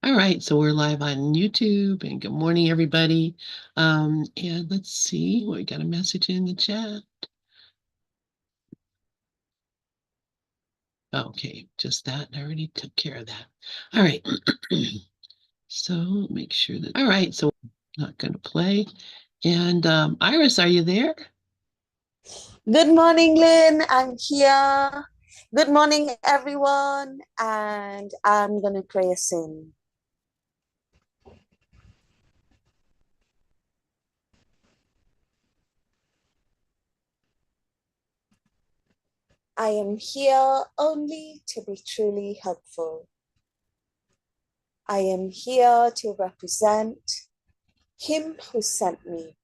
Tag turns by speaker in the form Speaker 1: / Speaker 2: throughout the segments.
Speaker 1: All right, so we're live on YouTube, and good morning, everybody. And let's see, we got a message in the chat. Okay, just that. I already took care of that. All right. So make sure that. All right, so I'm not going to play. And Iris, are you there?
Speaker 2: Good morning, Lynn. I'm here. Good morning, everyone. And I'm going to pray us in. I am here only to be truly helpful. I am here to represent Him who sent me.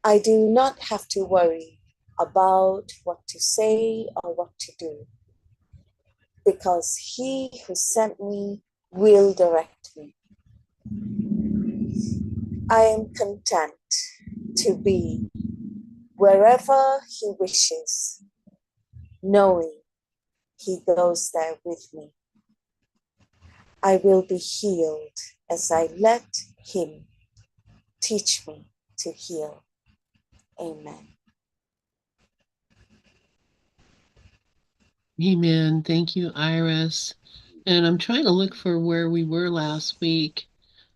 Speaker 2: I do not have to worry about what to say or what to do because He who sent me will direct me. I am content to be wherever He wishes, knowing He goes there with me. I will be healed as I let Him teach me to heal. Amen.
Speaker 1: Amen. Thank you, Iris. And I'm trying to look for where we were last week.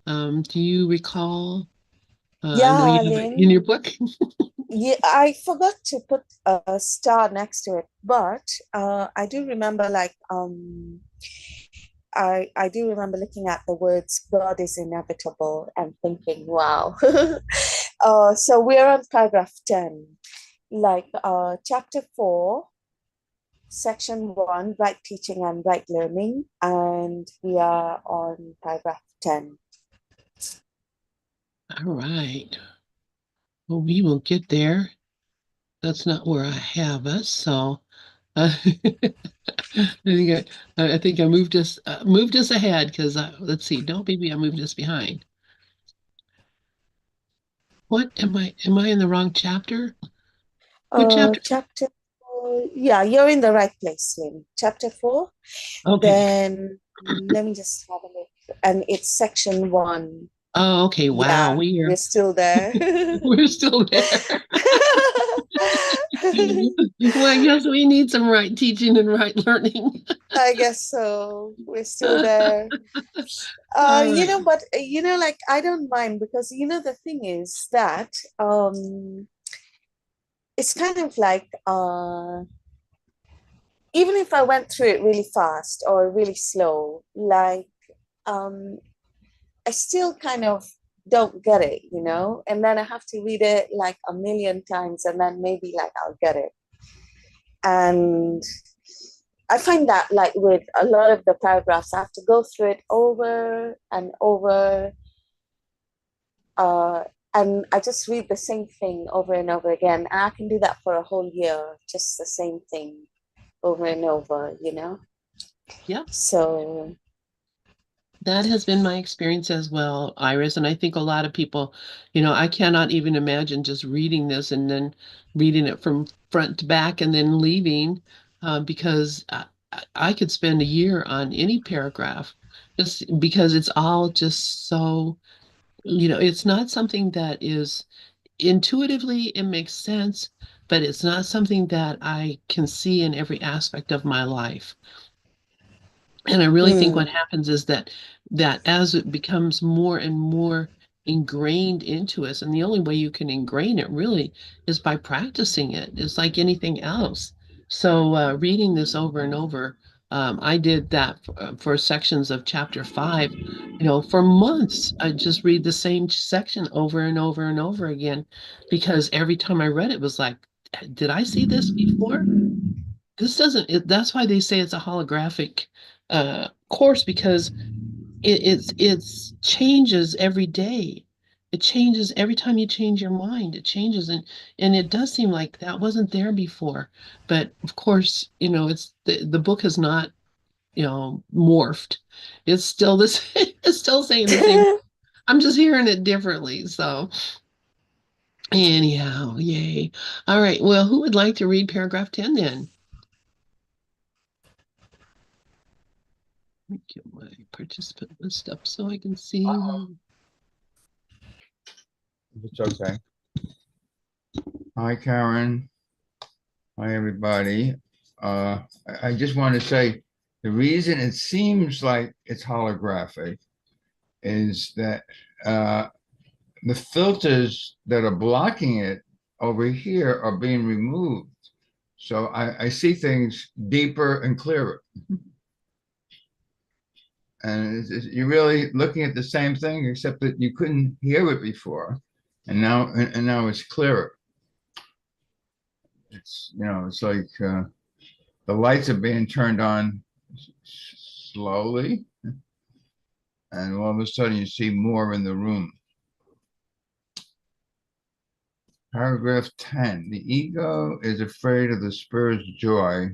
Speaker 1: Do you recall? I know you
Speaker 2: Yeah,
Speaker 1: have it in
Speaker 2: Lynn.
Speaker 1: your book.
Speaker 2: Yeah, I forgot to put a star next to it, but I do remember I do remember looking at the words God is inevitable and thinking, wow. So we're on paragraph 10, chapter 4, section 1, right teaching and right learning, and we are on paragraph 10.
Speaker 1: All right. Well, we will get there. That's not where I have us, so I think I moved us ahead because let's see, don't maybe I moved us behind. What am I in the wrong chapter? What chapter?
Speaker 2: Chapter 4, yeah, you're in the right place, Lynn. Chapter 4,
Speaker 1: Okay.
Speaker 2: then let me just have a look. And it's section 1.
Speaker 1: Oh, okay. Wow,
Speaker 2: Yeah, we're still there.
Speaker 1: we're still there. Well, I guess we need some right teaching and right learning.
Speaker 2: I guess so. We're still
Speaker 1: All
Speaker 2: there.
Speaker 1: right.
Speaker 2: Like I don't mind because the thing is that it's kind of like even if I went through it really fast or really slow, um I still kind of don't get it. And then I have to read it like a million times and then maybe like I'll get it. And I find that like with a lot of the paragraphs, I have to go through it over and over. Uh, and I just read the same thing over and over again. And I can do that for a whole year, just the same thing over and over.
Speaker 1: Yep.
Speaker 2: So,
Speaker 1: That has been my experience as well, Iris. And I think a lot of people, I cannot even imagine just reading this and then reading it from front to back and then leaving, because I could spend a year on any paragraph just because it's all just so, it's not something that is intuitively, it makes sense, but it's not something that I can see in every aspect of my life. And I really think what
Speaker 2: mm,
Speaker 1: happens is that as it becomes more and more ingrained into us, and the only way you can ingrain it really is by practicing it. It's like anything else. So reading this over and over, I did that for sections of chapter 5. For months, I just read the same section over and over and over again, because every time I read it was like, did I see this before? This doesn't, that's why they say it's a holographic course, because it's changes every day. It changes every time you change your mind. It changes, and it does seem like that wasn't there before. But of course, it's the book has not, morphed. It's still this it's still saying the same. I'm just hearing it differently. So anyhow, yay. All right. Well, who would like to read paragraph 10 then? Get my participant list up so I can see.
Speaker 3: It's okay. Hi, Karen. Hi, everybody. I just want to say the reason it seems like it's holographic is that the filters that are blocking it over here are being removed. So I see things deeper and clearer. And you're really looking at the same thing, except that you couldn't hear it before. And now it's clearer. It's like the lights are being turned on slowly, and all of a sudden you see more in the room. Paragraph 10. The ego is afraid of the spirit's joy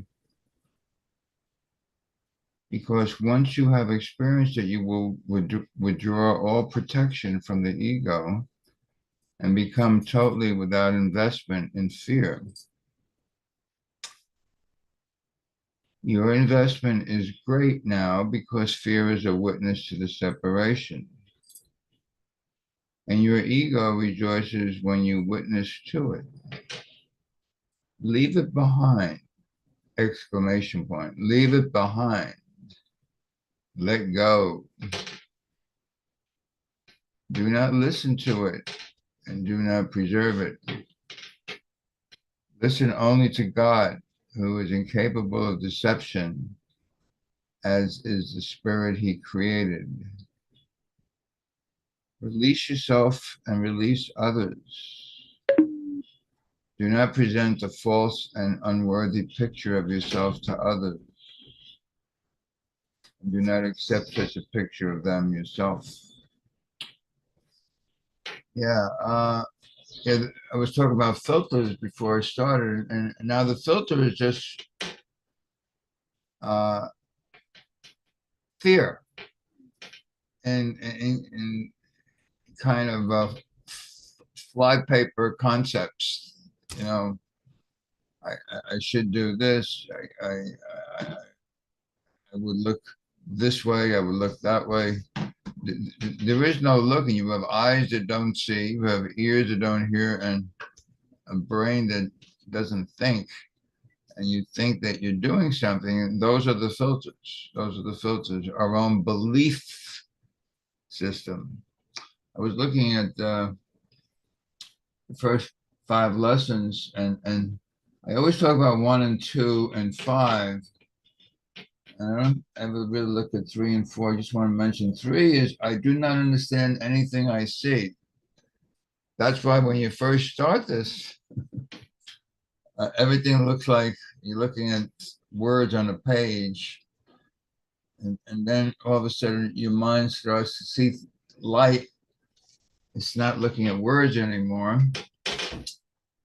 Speaker 3: because once you have experienced it, you will withdraw all protection from the ego and become totally without investment in fear. Your investment is great now because fear is a witness to the separation. And your ego rejoices when you witness to it. Leave it behind! Exclamation point. Leave it behind. Let go. Do not listen to it and do not preserve it. Listen only to God, who is incapable of deception, as is the spirit he created. Release yourself and release others. Do not present a false and unworthy picture of yourself to others. Do not accept such a picture of them yourself. Yeah, I was talking about filters before I started, and now the filter is just uh, fear and kind of flypaper concepts. You know, I should do this. I would look this way. I would look that way. There is no looking. You have eyes that don't see. You have ears that don't hear, and a brain that doesn't think. And you think that you're doing something, and those are the filters. Those are the filters. Our own belief system. I was looking at the first 5 lessons, and I always talk about 1 and 2 and 5. And I don't ever really look at 3 and 4. I just want to mention 3 is I do not understand anything I see. That's why when you first start this, everything looks like you're looking at words on a page. And then all of a sudden your mind starts to see light. It's not looking at words anymore.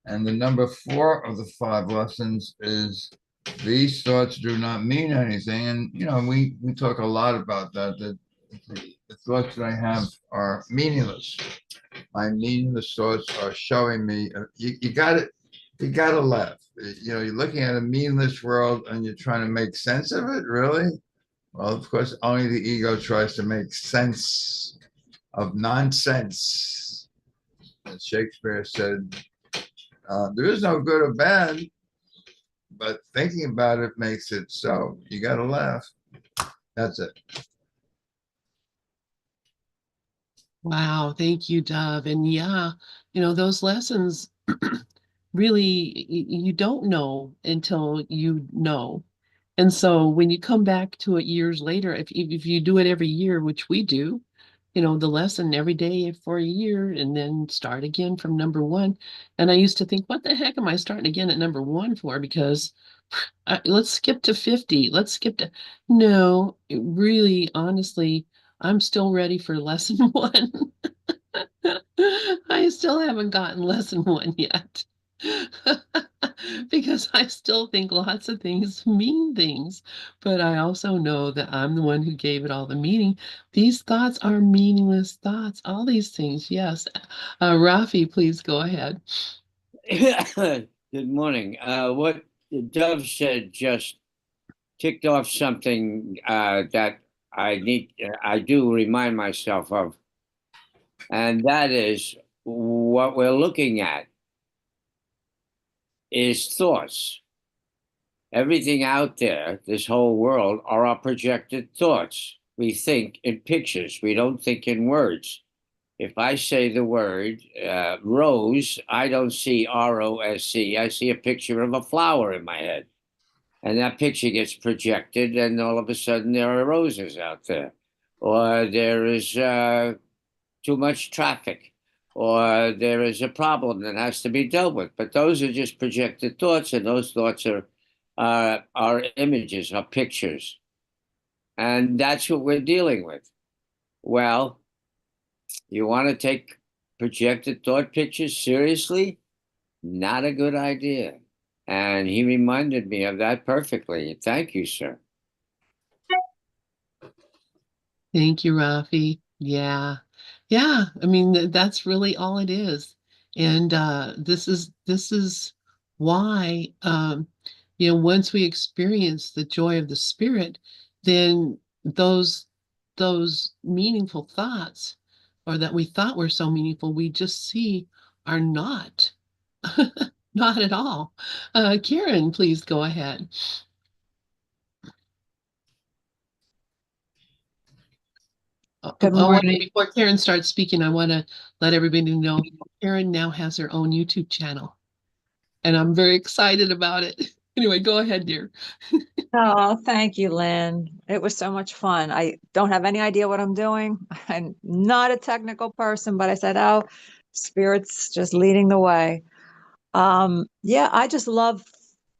Speaker 3: And the number 4 of the 5 lessons is these thoughts do not mean anything. And, we talk a lot about that the thoughts that I have are meaningless. My meaningless thoughts are showing me, you gotta laugh. You're looking at a meaningless world and you're trying to make sense of it, really? Well, of course, only the ego tries to make sense of nonsense. As Shakespeare said, there is no good or bad, but thinking about it makes it so. You got to laugh. That's it.
Speaker 1: Wow, thank you, Dove. And yeah, those lessons really you don't know until you know. And so when you come back to it years later, if you do it every year, which we do, the lesson every day for a year and then start again from number one. And I used to think, what the heck am I starting again at number one for? Because let's skip to 50. Let's skip to, no, really, honestly, I'm still ready for lesson one. I still haven't gotten lesson one yet. Because I still think lots of things mean things, but I also know that I'm the one who gave it all the meaning. These thoughts are meaningless thoughts, all these things. Yes. Rafi, please go ahead.
Speaker 4: Good morning. What Dove said just ticked off something that I do remind myself of, and that is what we're looking at is thoughts. Everything out there, this whole world, are our projected thoughts. We think in pictures. We don't think in words. If I say the word rose, I don't see ROSC. I see a picture of a flower in my head. And that picture gets projected, and all of a sudden there are roses out there. Or there is too much traffic. Or there is a problem that has to be dealt with. But those are just projected thoughts, and those thoughts are images, are pictures. And that's what we're dealing with. Well, you want to take projected thought pictures seriously? Not a good idea. And he reminded me of that perfectly. Thank you, sir.
Speaker 1: Thank you, Rafi. Yeah. Yeah. I mean, that's really all it is. And this is why once we experience the joy of the spirit, then those meaningful thoughts or that we thought were so meaningful, we just see are not. Not at all. Karen, please go ahead.
Speaker 5: Good
Speaker 1: And
Speaker 5: morning.
Speaker 1: before Karen starts speaking, I want to let everybody know Karen now has her own YouTube channel, and I'm very excited about it. Anyway, go ahead, dear.
Speaker 5: Oh, thank you, Lynn. It was so much fun. I don't have any idea what I'm doing. I'm not a technical person, but I said, oh, Spirit's just leading the way. Yeah, I just love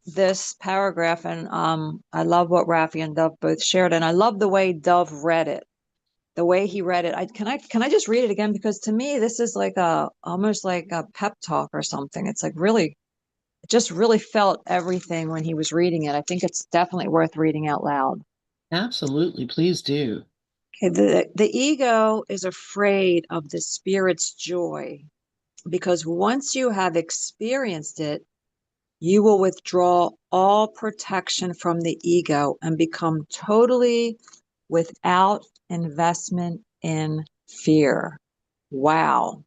Speaker 5: this paragraph, and I love what Rafi and Dove both shared, and I love the way Dove read it. The way he read it. Can I just read it again? Because to me, this is like almost like a pep talk or something. It's like really just really felt everything when he was reading it. I think it's definitely worth reading out loud.
Speaker 1: Absolutely, please do.
Speaker 5: Okay, the ego is afraid of the spirit's joy because once you have experienced it, you will withdraw all protection from the ego and become totally without investment in fear. Wow.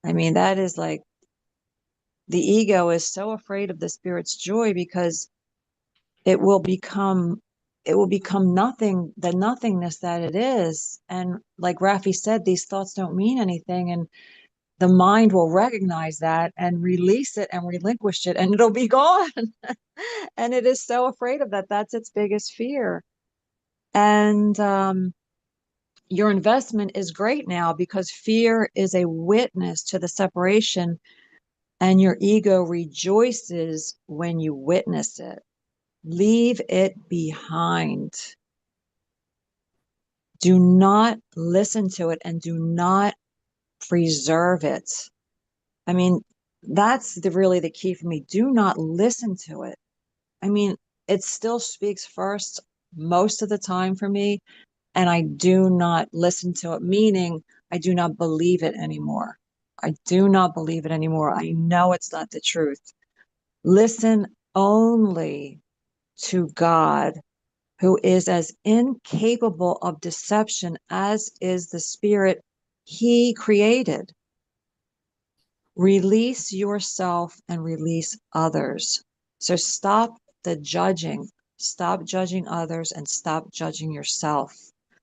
Speaker 5: I mean, that is like the ego is so afraid of the spirit's joy because it will become nothing, the nothingness that it is. And like Rafi said, these thoughts don't mean anything, and the mind will recognize that and release it and relinquish it, and it'll be gone. And it is so afraid of that. That's its biggest fear. And your investment is great now because fear is a witness to the separation, and your ego rejoices when you witness it. Leave it behind. Do not listen to it and do not preserve it. I mean, that's really the key for me. Do not listen to it. I mean, it still speaks first most of the time for me, and I do not listen to it, meaning I do not believe it anymore. I do not believe it anymore. I know it's not the truth. Listen only to God, who is as incapable of deception as is the spirit he created. Release yourself and release others. So stop the judging. Stop judging others and stop judging yourself.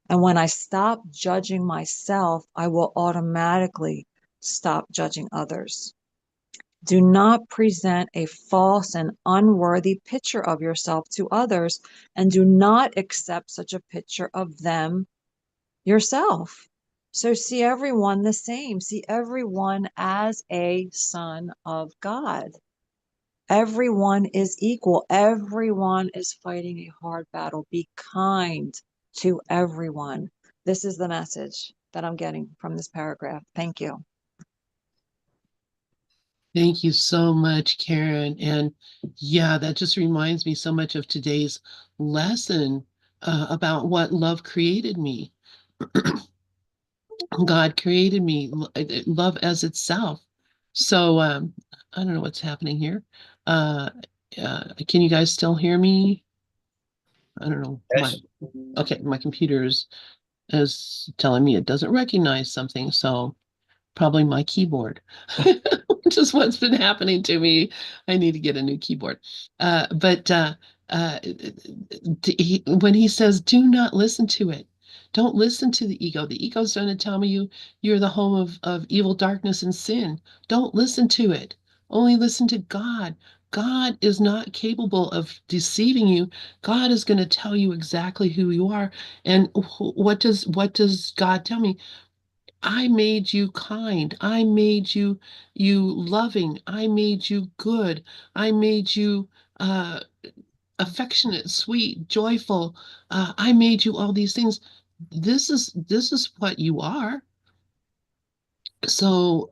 Speaker 5: And when I stop judging myself, I will automatically stop judging others. Do not present a false and unworthy picture of yourself to others, and do not accept such a picture of them yourself. So see everyone the same. See everyone as a son of God. Everyone is equal. Everyone is fighting a hard battle. Be kind to everyone. This is the message that I'm getting from this paragraph. Thank you.
Speaker 1: Thank you so much, Karen. And yeah, that just reminds me so much of today's lesson about what love created me. God created me, love as itself. So I don't know what's happening here. Can you guys still hear me? I don't know.
Speaker 4: Yes.
Speaker 1: My computer is telling me it doesn't recognize something, so probably my keyboard, which is what's been happening to me. I need to get a new keyboard. But when he says, do not listen to it, don't listen to the ego. The ego's trying to tell me you're the home of evil, darkness, and sin. Don't listen to it. Only listen to God. God is not capable of deceiving you. God is going to tell you exactly who you are. And what does God tell me? I made you kind. I made you loving. I made you good. I made you uh, affectionate, sweet, joyful. I made you all these things. This is what you are. So,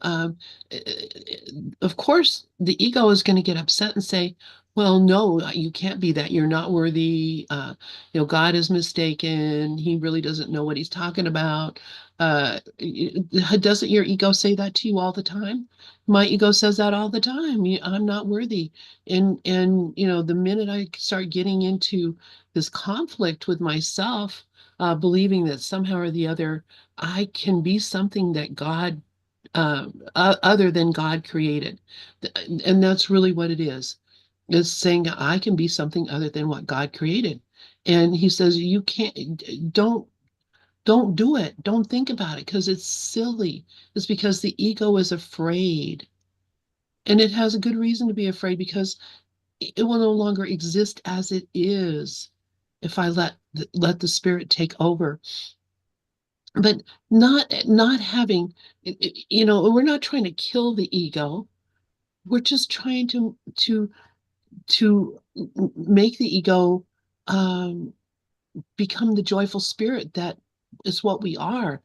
Speaker 1: of course, the ego is going to get upset and say, well, no, you can't be that. You're not worthy. God is mistaken. He really doesn't know what he's talking about. Doesn't your ego say that to you all the time? My ego says that all the time. I'm not worthy. And the minute I start getting into this conflict with myself, believing that somehow or the other I can be something that God other than God created. And that's really what it is. It's saying I can be something other than what God created. And he says, you don't, don't do it. Don't think about it because it's silly. It's because the ego is afraid. And it has a good reason to be afraid because it will no longer exist as it is if I let the spirit take over. But not having, we're not trying to kill the ego. We're just trying to make the ego um, become the joyful spirit that is what we are,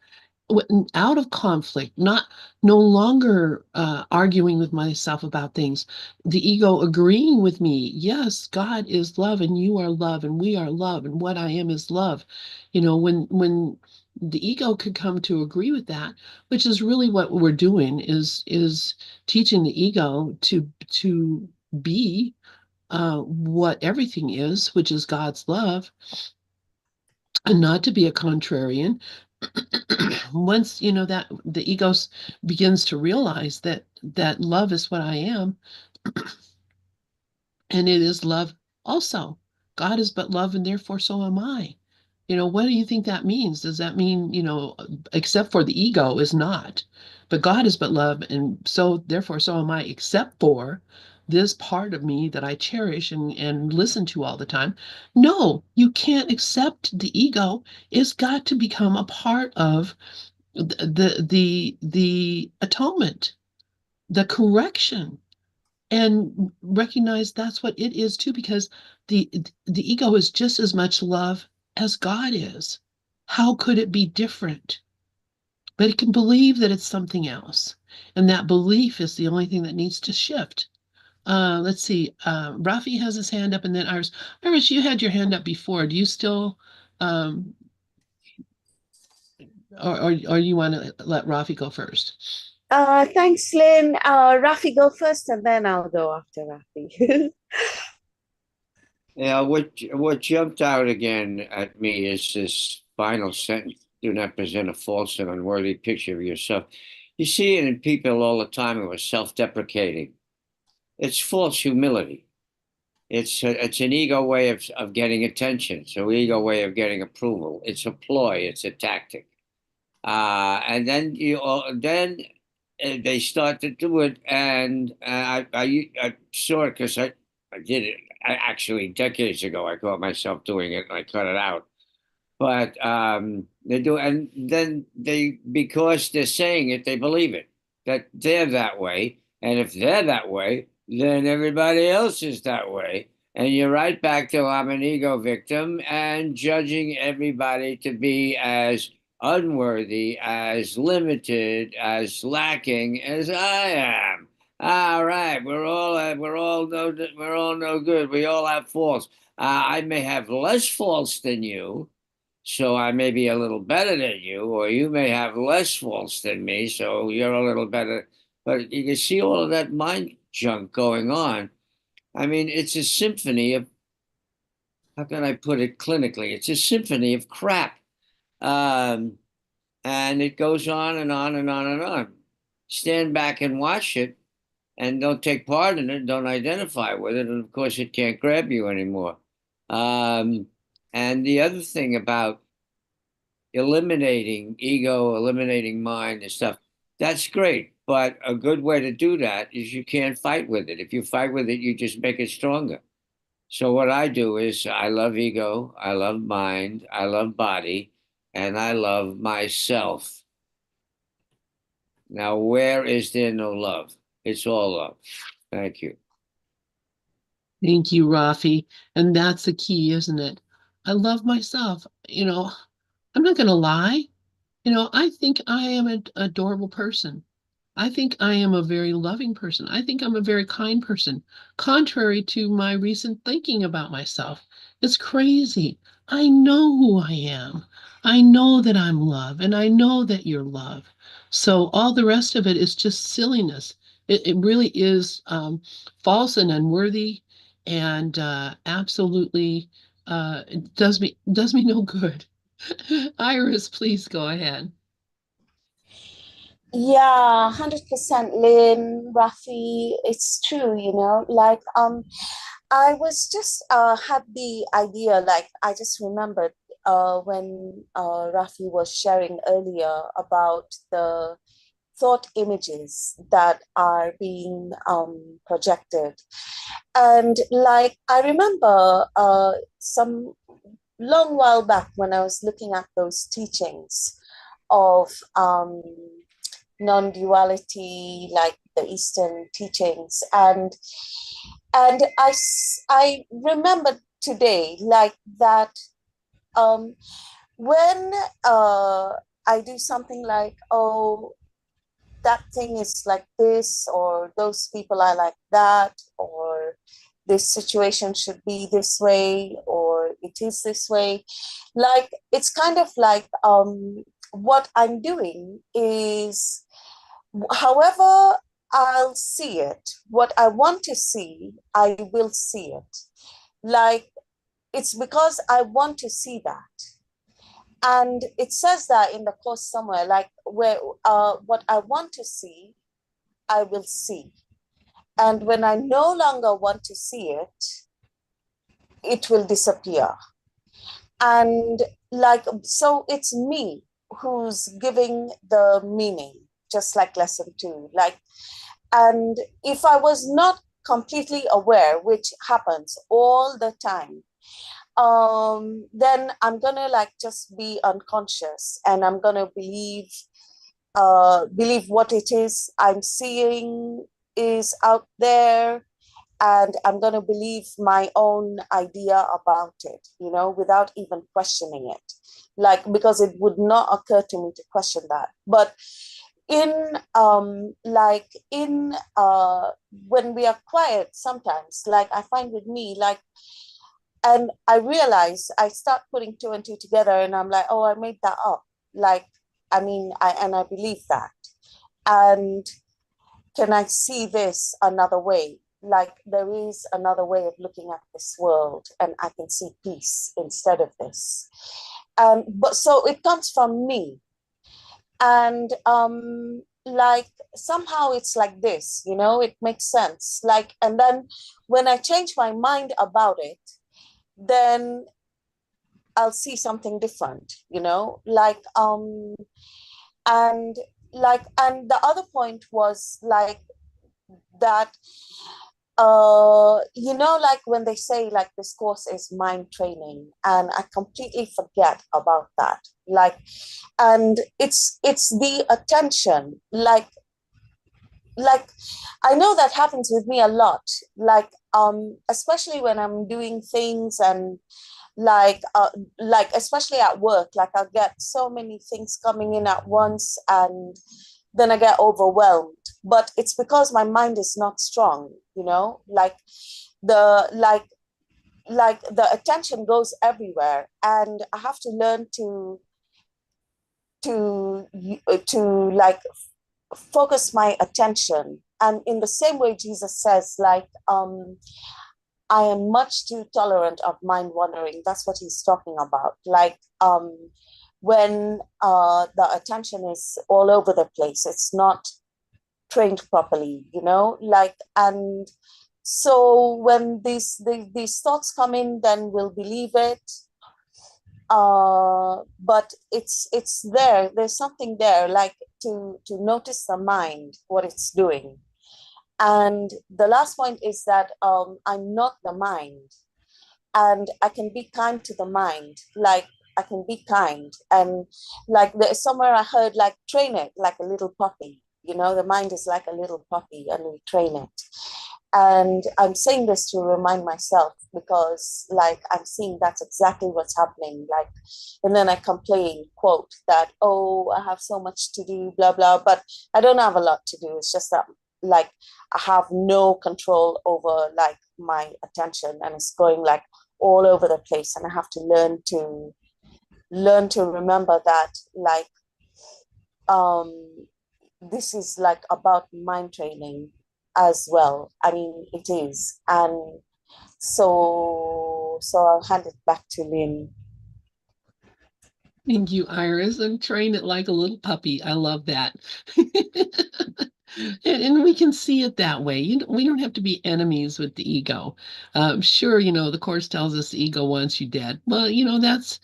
Speaker 1: out of conflict, not no longer arguing with myself about things. The ego agreeing with me. Yes, God is love, and you are love, and we are love, and what I am is love. When the ego could come to agree with that, which is really what we're doing, is teaching the ego to be what everything is, which is God's love, and not to be a contrarian. Once that the ego begins to realize that love is what I am, and it is love also. God is but love, and therefore so am I. What do you think that means? Does that mean, except for the ego is not, but God is but love, and so therefore so am I, except for this part of me that I cherish and listen to all the time? No, you can't accept the ego. It's got to become a part of the atonement, the correction, and recognize that's what it is too, because the the ego is just as much love as God is. How could it be different? But it can believe that it's something else, and that belief is the only thing that needs to shift. Let's see. Rafi has his hand up, and then Iris. Iris, you had your hand up before. Do you still, um, or you want to let Rafi go first?
Speaker 2: Thanks, Lynn. Rafi, go first, and then I'll go after Rafi.
Speaker 4: Yeah, what jumped out again at me is this final sentence: "Do not present a false and unworthy picture of yourself." You see it in people all the time who are self-deprecating. It's false humility. It's an ego way of getting attention. It's an ego way of getting approval. It's a ploy. It's a tactic. And then they start to do it, and I saw it because I did it. Actually, decades ago, I caught myself doing it, and I cut it out. But they do, and then because they're saying it, they believe it, that they're that way, and if they're that way, then everybody else is that way. And you're right back to I'm an ego victim and judging everybody to be as unworthy, as limited, as lacking as I am. All right, we're all no good. We all have faults. I may have less faults than you, so I may be a little better than you, or you may have less faults than me, so you're a little better. But you can see all of that mind junk going on. I mean, it's a symphony of how can I put it clinically? It's a symphony of crap. Um, and it goes on and on and on and on. Stand back and watch it and don't take part in it, don't identify with it, and of course it can't grab you anymore. Um, and the other thing about eliminating ego, eliminating mind and stuff, that's great. But a good way to do that is you can't fight with it. If you fight with it, you just make it stronger. So what I do is I love ego, I love mind, I love body, and I love myself. Now, where is there no love? It's all love. Thank you.
Speaker 1: Thank you, Rafi. And that's the key, isn't it? I love myself. I'm not going to lie. I think I am an adorable person. I think I am a very loving person. I think I'm a very kind person, contrary to my recent thinking about myself. It's crazy. I know who I am. I know that I'm love, and I know that you're love. So all the rest of it is just silliness. It really is false and unworthy, and absolutely it does me no good. Iris, please go ahead.
Speaker 2: Yeah, 100% Lynn, Rafi, it's true, like I was just had the idea, like I just remembered when Rafi was sharing earlier about the thought images that are being projected. And like I remember some long while back when I was looking at those teachings of non-duality, like the Eastern teachings, and I remember today like that when I do something like, oh, that thing is like this, or those people are like that, or this situation should be this way, or it is this way. Like it's kind of like what I'm doing is, however I'll see it, what I want to see, I will see it. Like it's because I want to see that. And it says that in the course somewhere, like where what I want to see, I will see. And when I no longer want to see it, it will disappear. And like, so it's me who's giving the meaning, just like lesson 2. Like, and if I was not completely aware, which happens all the time, then I'm gonna like just be unconscious, and I'm gonna believe what it is I'm seeing is out there, and I'm going to believe my own idea about it, without even questioning it. Like, because it would not occur to me to question that. But in when we are quiet sometimes, like I find with me, like, and I realize I start putting 2 and 2 together, and I'm like, oh, I made that up. Like, I mean, I believe that. And can I see this another way? Like there is another way of looking at this world, and I can see peace instead of this. But so it comes from me. And like somehow it's like this, it makes sense. Like, and then when I change my mind about it, then I'll see something different, like and and the other point was like that like when they say like this course is mind training, and I completely forget about that. Like, and it's the attention, like I know that happens with me a lot, like especially when I'm doing things, and like especially at work, like I'll get so many things coming in at once, and then I get overwhelmed. But it's because my mind is not strong, like the like the attention goes everywhere, and I have to learn to like focus my attention. And in the same way Jesus says, like I am much too tolerant of mind wandering. That's what he's talking about. Like when the attention is all over the place, it's not trained properly, you know, like, and so when these thoughts come in, then we'll believe it. But it's there. There's something there, like to notice the mind, what it's doing. And the last point is that I'm not the mind, and I can be kind to the mind. Like I can be kind, and like there's somewhere I heard like train it like a little puppy. You know, the mind is like a little puppy, and we train it. And I'm saying this to remind myself because, like, I'm seeing that's exactly what's happening. Like, and then I complain, quote, that, oh, I have so much to do, blah, blah, but I don't have a lot to do. It's just that, like, I have no control over, like, my attention, and it's going, like, all over the place. And I have to learn to remember that, like, um, this is like about mind training as well. I mean, it is. And so I'll hand it back to Lynn.
Speaker 1: Thank you, Iris. And train it like a little puppy. I love that. And we can see it that way. We don't have to be enemies with the ego. Sure, the course tells us the ego wants you dead. Well, that's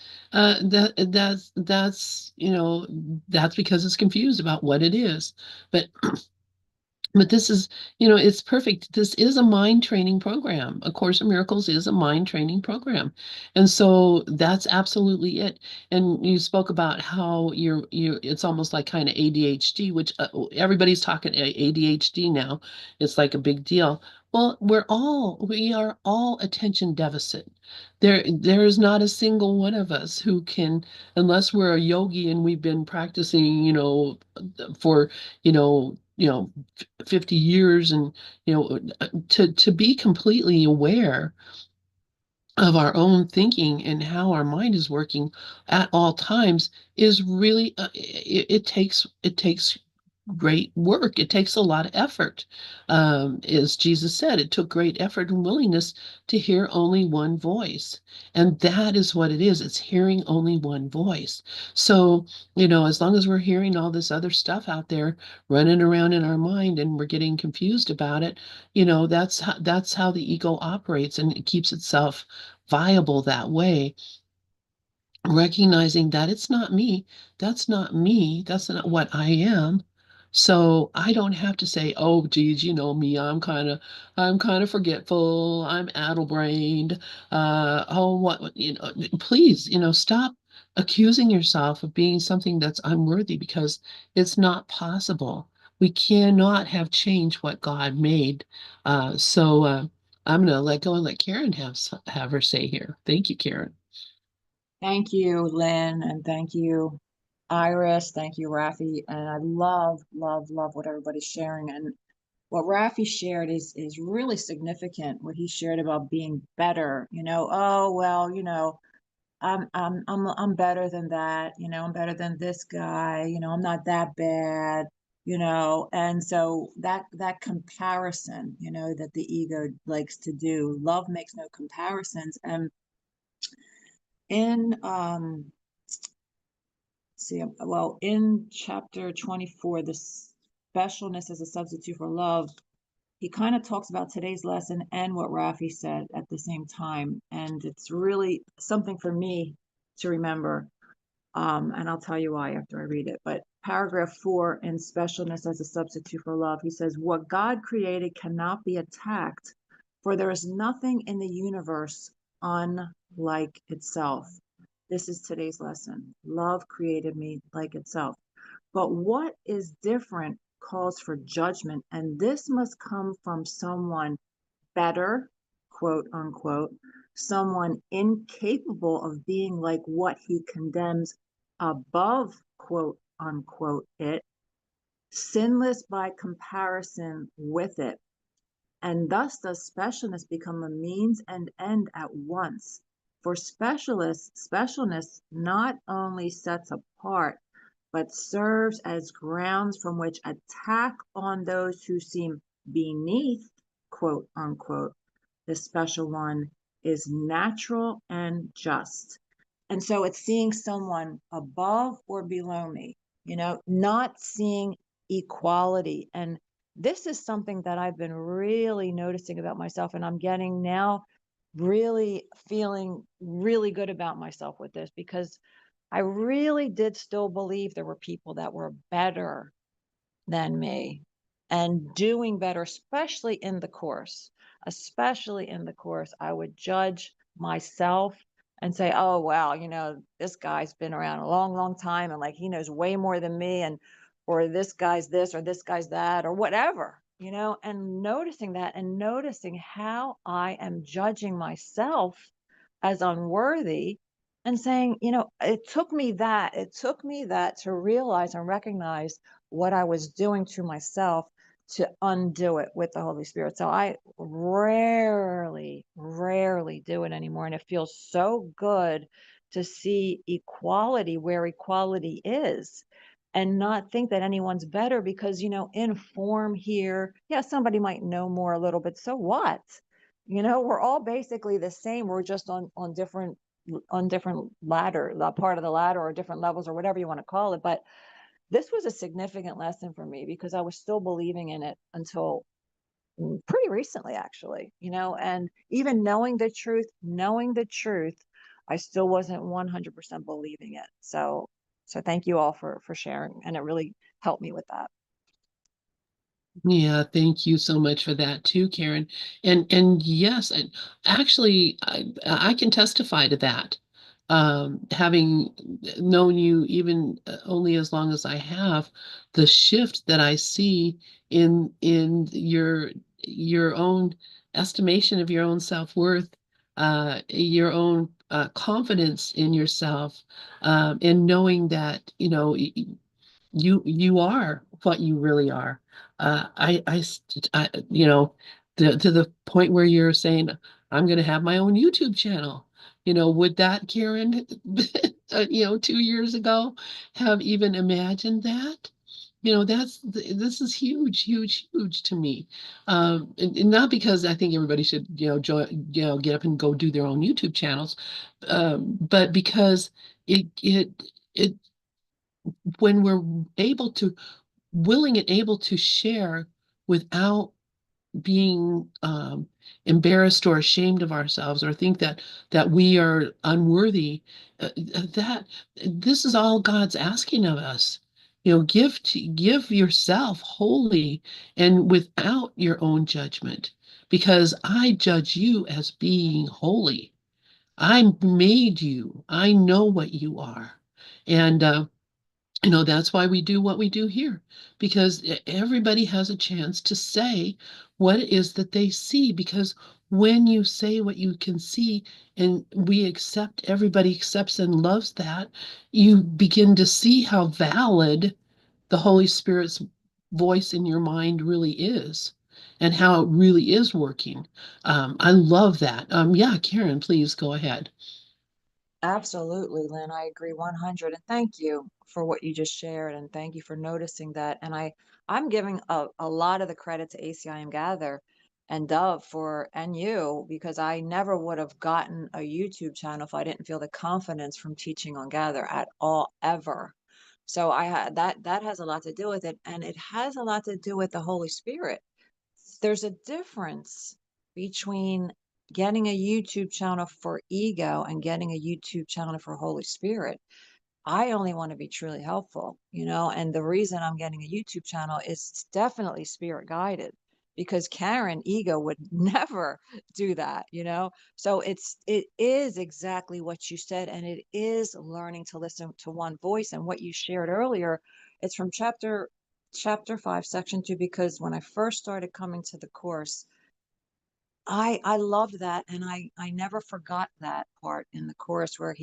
Speaker 1: because it's confused about what it is. But this is, it's perfect. This is a mind training program. A Course in Miracles is a mind training program. And so that's absolutely it. And you spoke about how it's almost like kind of ADHD, which everybody's talking ADHD now. It's like a big deal. Well, we are all attention deficit. There is not a single one of us who can, unless we're a yogi and we've been practicing, for, 50 years, and to be completely aware of our own thinking and how our mind is working at all times is really it takes great work. It takes a lot of effort. As Jesus said, it took great effort and willingness to hear only one voice. And that is what it is. It's hearing only one voice. So, as long as we're hearing all this other stuff out there running around in our mind and we're getting confused about it, that's how the ego operates, and it keeps itself viable that way, recognizing that it's not me, that's not what I am. So I don't have to say, oh geez, me, I'm kind of forgetful, I'm addle-brained. Oh, what, please, stop accusing yourself of being something that's unworthy, because it's not possible. We cannot have changed what God made. So I'm going to let go and let Karen have her say here. Thank you, Karen.
Speaker 5: Thank you, Lynn, and thank you, Iris. Thank you, Rafi. And I love, love, love what everybody's sharing. And what Rafi shared is really significant. What he shared about being better. Oh well, I'm better than that. I'm better than this guy. I'm not that bad. And so that comparison, that the ego likes to do. Love makes no comparisons. And in in chapter 24, the specialness as a substitute for love, he kind of talks about today's lesson and what Rafi said at the same time. And it's really something for me to remember. And I'll tell you why after I read it. But paragraph 4, in specialness as a substitute for love, he says, what God created cannot be attacked, for there is nothing in the universe unlike itself. This is today's lesson. Love created me like itself. But what is different calls for judgment, and this must come from someone better, quote unquote, someone incapable of being like what he condemns above, quote unquote, it, sinless by comparison with it. And thus does specialness become a means and end at once. For specialness not only sets apart, but serves as grounds from which attack on those who seem beneath, quote unquote, this special one, is natural and just. And so it's seeing someone above or below me, not seeing equality. And this is something that I've been really noticing about myself. And I'm getting now really feeling really good about myself with this, because I really did still believe there were people that were better than me and doing better, especially in the course. I would judge myself and say, oh, wow, this guy's been around a long, long time, and like he knows way more than me, and or this guy's this or this guy's that or whatever, and noticing that and noticing how I am judging myself as unworthy, and saying, it took me that to realize and recognize what I was doing to myself, to undo it with the Holy Spirit. So I rarely, rarely do it anymore. And it feels so good to see equality where equality is, and not think that anyone's better because, in form here, yeah, somebody might know more a little bit. So what? We're all basically the same. We're just on different ladder, part of the ladder, or different levels, or whatever you want to call it. But this was a significant lesson for me because I was still believing in it until pretty recently, actually, and even knowing the truth, I still wasn't 100% believing it. So thank you all for sharing. And it really helped me with that.
Speaker 1: Yeah, thank you so much for that too, Karen. And yes, and actually, I can testify to that. Having known you even only as long as I have, the shift that I see in your own estimation of your own self-worth, your own confidence in yourself, and knowing that, you are what you really are. To the point where you're saying, I'm going to have my own YouTube channel. Would that, Karen, 2 years ago, have even imagined that? This is huge, huge, huge to me. And not because I think everybody should, join, get up and go do their own YouTube channels, but because it it when we're able to willing and able to share without being embarrassed or ashamed of ourselves, or think that we are unworthy, that this is all God's asking of us. Give yourself wholly and without your own judgment, because I judge you as being holy. I made you. I know what you are. And that's why we do what we do here, because everybody has a chance to say what it is that they see. Because when you say what you can see, and everybody accepts and loves that, you begin to see how valid the Holy Spirit's voice in your mind really is, and how it really is working. I love that. Yeah, Karen, please go ahead.
Speaker 5: Absolutely, Lynn. I agree 100. And thank you for what you just shared. And thank you for noticing that. And I'm giving a lot of the credit to ACIM Gather and Dove and you, because I never would have gotten a YouTube channel if I didn't feel the confidence from teaching on Gather at all, ever. So I had that has a lot to do with it. And it has a lot to do with the Holy Spirit. There's a difference between getting a YouTube channel for ego and getting a YouTube channel for Holy Spirit. I only want to be truly helpful, and the reason I'm getting a YouTube channel is definitely spirit guided, because Karen ego would never do that. So it is exactly what you said, and it is learning to listen to one voice. And what you shared earlier, it's from chapter 5, section 2, because when I first started coming to the course, I loved that, and I never forgot that part in the chorus where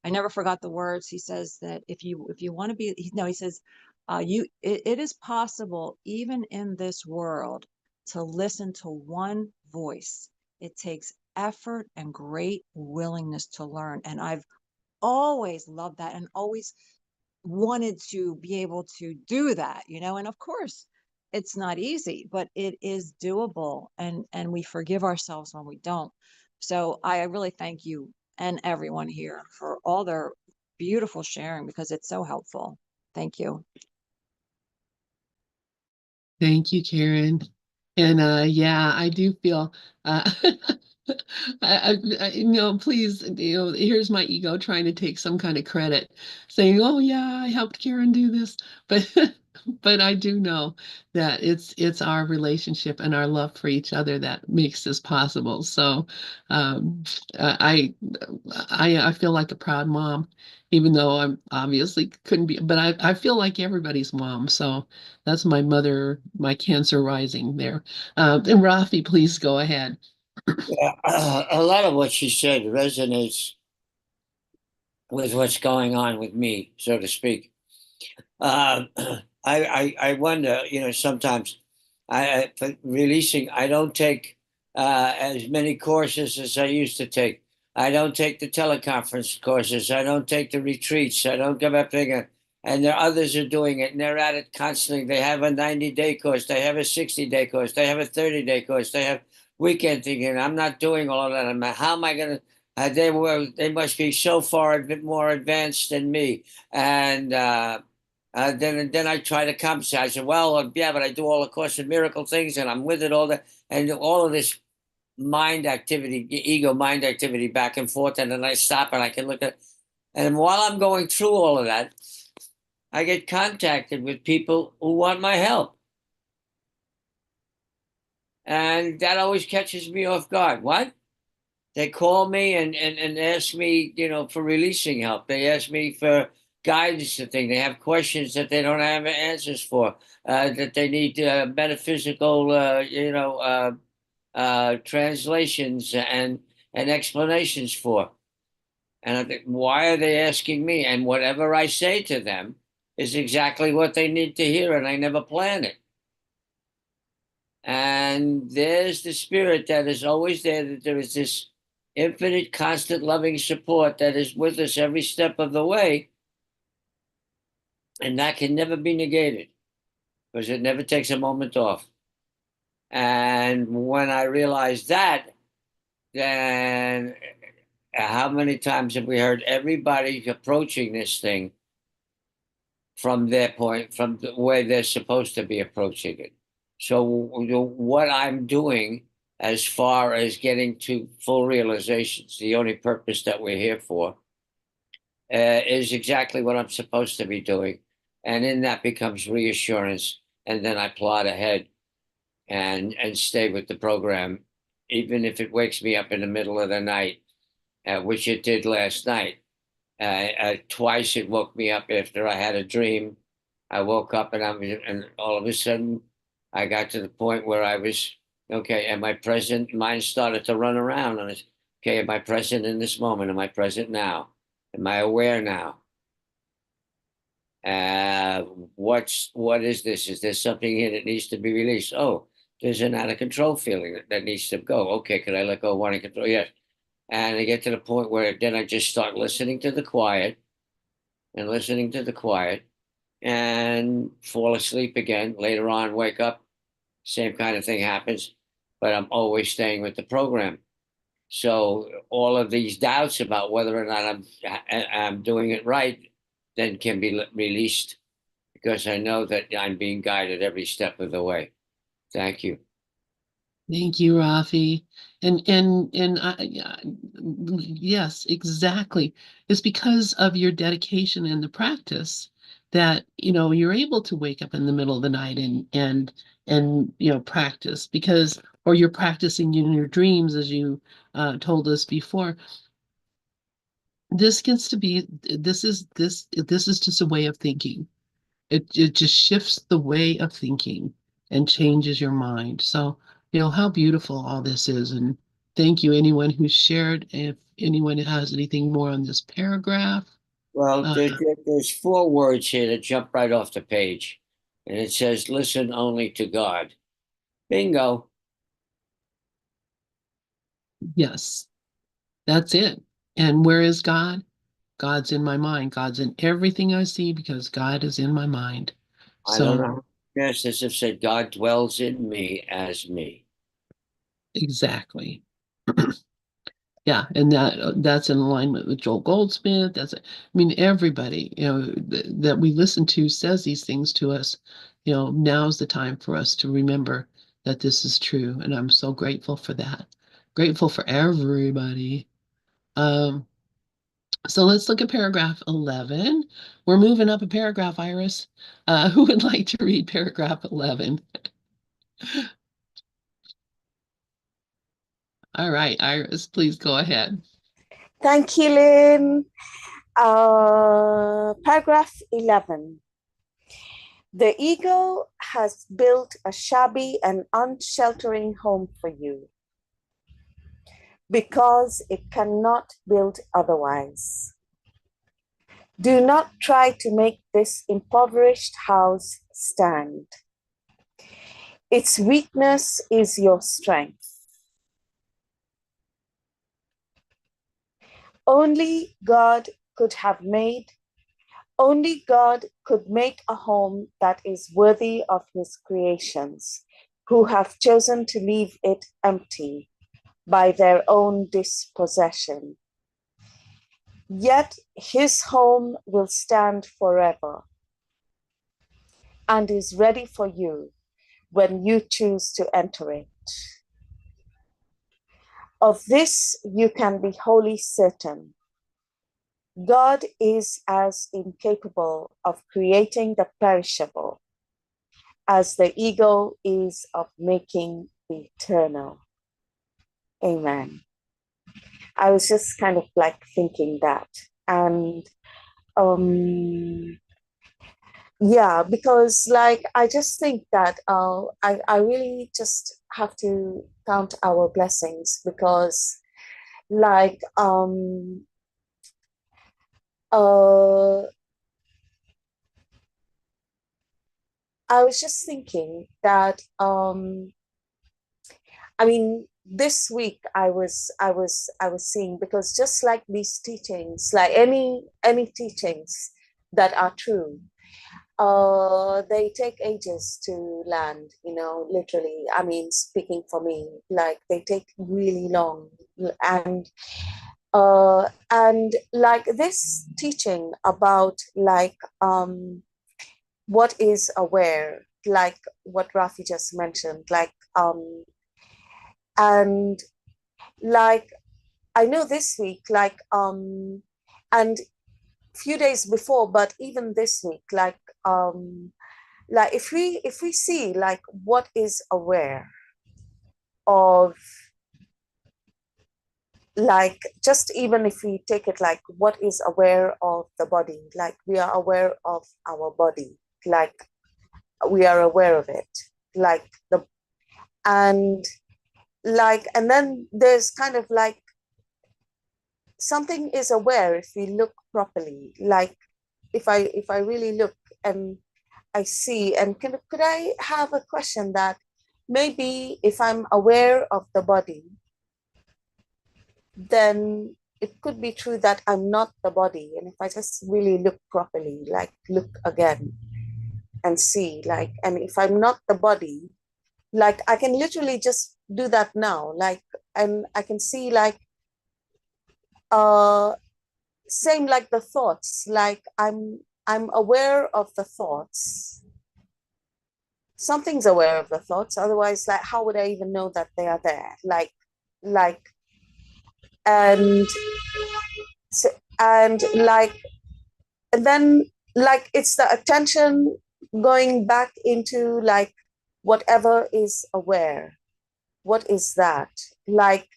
Speaker 5: I never forgot the words. He says that if you want to be, no, he says, it is possible even in this world to listen to one voice. It takes effort and great willingness to learn, and I've always loved that and always wanted to be able to do that. And of course, it's not easy, but it is doable, and we forgive ourselves when we don't. So I really thank you and everyone here for all their beautiful sharing, because it's so helpful. Thank you.
Speaker 1: Thank you, Karen. And yeah, I do feel please, here's my ego trying to take some kind of credit, saying, "Oh yeah, I helped Karen do this," but but I do know that it's our relationship and our love for each other that makes this possible. So um, I I feel like a proud mom, even though I'm obviously couldn't be, but I feel like everybody's mom. So that's my mother, my Cancer rising there. And Rafi, please go ahead.
Speaker 4: Yeah, a lot of what she said resonates with what's going on with me, so to speak. Um, I wonder, sometimes for releasing, I don't take as many courses as I used to take. I don't take the teleconference courses. I don't take the retreats. I don't give up thinking. And there others are doing it, and they're at it constantly. They have a 90-day course. They have a 60-day course. They have a 30-day course. They have weekend thinking. I'm not doing all of that. How am I going to? They must be so far a bit more advanced than me, and then I try to compensate. I said, well, yeah, but I do all the Course in Miracle things, and I'm with it all the and all of this mind activity, ego mind activity, back and forth, and then I stop and I can look at. And while I'm going through all of that, I get contacted with people who want my help, and that always catches me off guard. What? They call me and ask me, for releasing help. They ask me for guidance to things. They have questions that they don't have answers for, that they need metaphysical, translations and explanations for. And I think, why are they asking me? And whatever I say to them is exactly what they need to hear, and I never plan it. And there's the spirit that is always there, that there is this infinite, constant, loving support that is with us every step of the way. And that can never be negated because it never takes a moment off. And when I realized that, then how many times have we heard everybody approaching this thing from their point, from the way they're supposed to be approaching it? So what I'm doing as far as getting to full realizations, the only purpose that we're here for, is exactly what I'm supposed to be doing. And in that becomes reassurance. And then I plot ahead and stay with the program, even if it wakes me up in the middle of the night, which it did last night. Twice it woke me up after I had a dream. I woke up and all of a sudden I got to the point where I was, okay, am I present? Mine started to run around and it's, okay, am I present in this moment? Am I present now? Am I aware now? Uh, what is this? Is there something here that needs to be released? Oh, there's an out of control feeling that needs to go. Okay, can I let go of wanting control? Yes. And I get to the point where then I just start listening to the quiet and listening to the quiet and fall asleep again. Later on, wake up, same kind of thing happens, but I'm always staying with the program. So all of these doubts about whether or not I'm doing it right then can be released because I know that I'm being guided every step of the way. Thank you.
Speaker 1: Thank you, Rafi. And yeah, yes, exactly. It's because of your dedication and the practice that, you're able to wake up in the middle of the night and practice because, or you're practicing in your dreams, as you told us before. This gets to be, this is just a way of thinking. It just shifts the way of thinking and changes your mind. So, how beautiful all this is. And thank you, anyone who shared. If anyone has anything more on this paragraph,
Speaker 4: Well,
Speaker 1: uh,
Speaker 4: there's four words here that jump right off the page, and it says, "Listen only to God." Bingo.
Speaker 1: yes, that's it. And where is God? God's in my mind. God's in everything I see because God is in my mind.
Speaker 4: I don't
Speaker 1: So,
Speaker 4: know. Yes, as if said, God dwells in me as me.
Speaker 1: Exactly. Yeah, and that's in alignment with Joel Goldsmith. I mean, everybody, that we listen to says these things to us. Now's the time for us to remember that this is true, and I'm so grateful for that. Grateful for everybody. Um, so let's look at paragraph 11. We're moving up a paragraph, Iris. Who would like to read paragraph 11? All right, Iris, please go ahead.
Speaker 2: Thank you, Lynn. Paragraph 11. The ego has built a shabby and unsheltering home for you because it cannot build otherwise. Do not try to make this impoverished house stand. Its weakness is your strength. Only God could make a home that is worthy of his creations, who have chosen to leave it empty by their own dispossession. Yet his home will stand forever and is ready for you when you choose to enter it. Of this you can be wholly certain. God is as incapable of creating the perishable as the ego is of making the eternal. Amen. I was just kind of like thinking that. And yeah, because like I just think that I really just have to count our blessings because like I was just thinking that I mean this week I was seeing, because just like these teachings, like any teachings that are true, they take ages to land, literally. I mean, speaking for me, like they take really long. And like this teaching about like what is aware, like what Rafi just mentioned, like and like I know this week, and few days before, but even this week, like if we see like what is aware of, like just even if we take it like what is aware of the body, like we are aware of our body, like we are aware of it, like the and like and then there's kind of like something is aware if we look properly, like if I really look and I see. And could I have a question that maybe if I'm aware of the body, then it could be true that I'm not the body. And if I just really look properly, like look again and see, like, and if I'm not the body, like I can literally just do that now, like, and I can see like, uh, same like the thoughts, like I'm aware of the thoughts. Something's aware of the thoughts, otherwise like how would I even know that they are there, like and and like and then like it's the attention going back into like whatever is aware, what is that, like,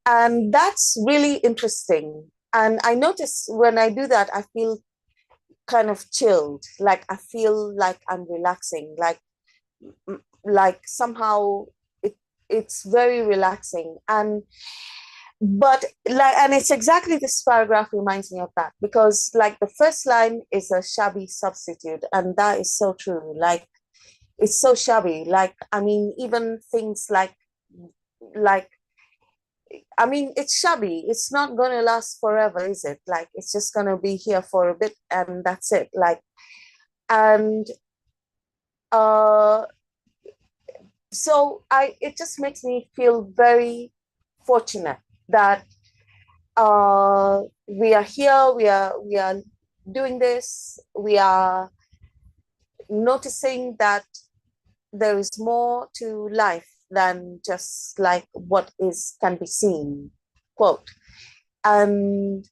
Speaker 2: and that's really interesting. And I notice when I do that I feel kind of chilled, like I feel like I'm relaxing, like somehow it's very relaxing. And but like, and it's exactly, this paragraph reminds me of that, because like the first line is a shabby substitute, and that is so true. Like it's so shabby, like I mean even things like I mean it's shabby, it's not going to last forever, is it? Like it's just going to be here for a bit and that's it. Like, and uh, so it just makes me feel very fortunate that we are here, we are doing this, we are noticing that there is more to life than just like what is can be seen, quote. And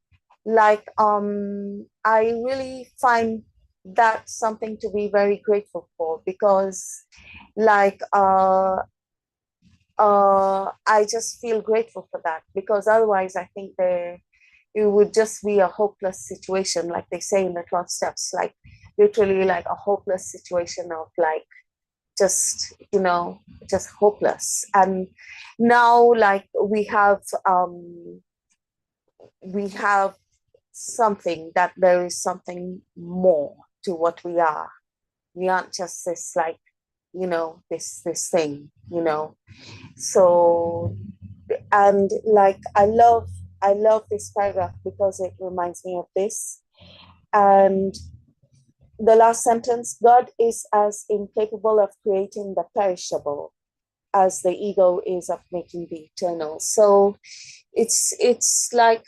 Speaker 2: like I really find that something to be very grateful for, because like I just feel grateful for that, because otherwise I think there it would just be a hopeless situation, like they say in the 12 steps, like literally like a hopeless situation of like just, just hopeless. And now like we have something that there is something more to what we are. We aren't just this like, this thing, so. And like I love this paragraph because it reminds me of this. And the last sentence: God is as incapable of creating the perishable as the ego is of making the eternal. So it's like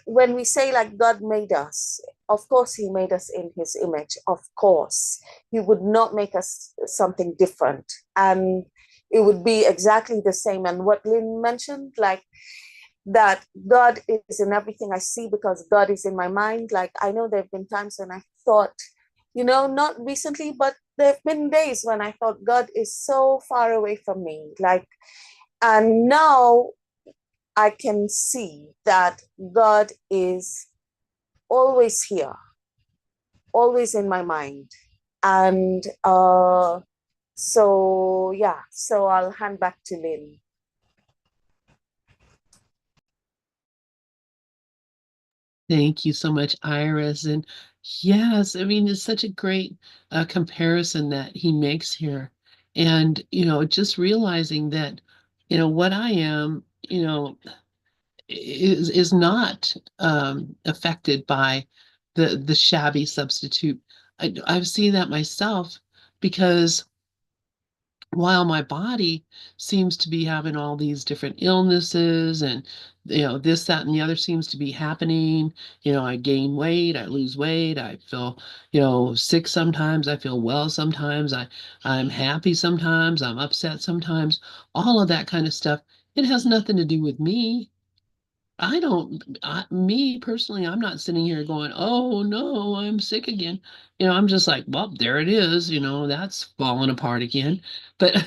Speaker 2: when we say like God made us, of course he made us in his image, of course he would not make us something different, and it would be exactly the same. And what Lynn mentioned, like that God is in everything I see because God is in my mind. Like I know there have been times when I thought, not recently, but there have been days when I thought God is so far away from me, like. And now I can see that God is always here, always in my mind. And so, yeah, so I'll hand back to Lynn.
Speaker 1: Thank you so much, Iris. And yes, I mean, it's such a great comparison that he makes here. And, just realizing that, what I am, is not affected by the shabby substitute. I've seen that myself because while my body seems to be having all these different illnesses and this, that, and the other seems to be happening. I gain weight, I lose weight, I feel sick sometimes, I feel well sometimes, I'm happy sometimes, I'm upset sometimes, all of that kind of stuff. It has nothing to do with me. Me personally, I'm not sitting here going, oh no, I'm sick again. I'm just like, well, there it is, that's falling apart again. But,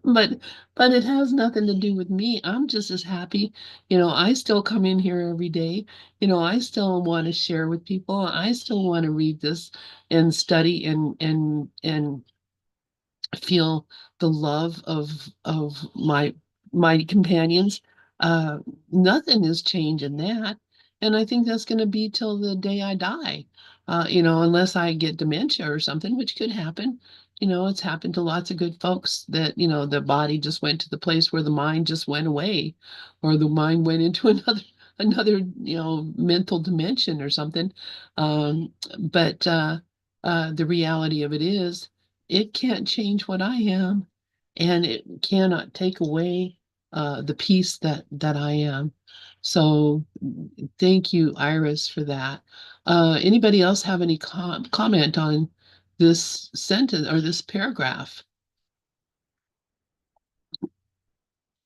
Speaker 1: but, but it has nothing to do with me. I'm just as happy. I still come in here every day. I still want to share with people. I still want to read this and study and feel the love of my companions. Uh, Nothing is changing that, and I think that's going to be till the day I die. Unless I get dementia or something, which could happen. It's happened to lots of good folks that the body just went to the place where the mind just went away, or the mind went into another mental dimension or something. But the reality of it is it can't change what I am, and it cannot take away the peace that I am. So thank you, Iris, for that. Anybody else have any comment on this sentence or this paragraph?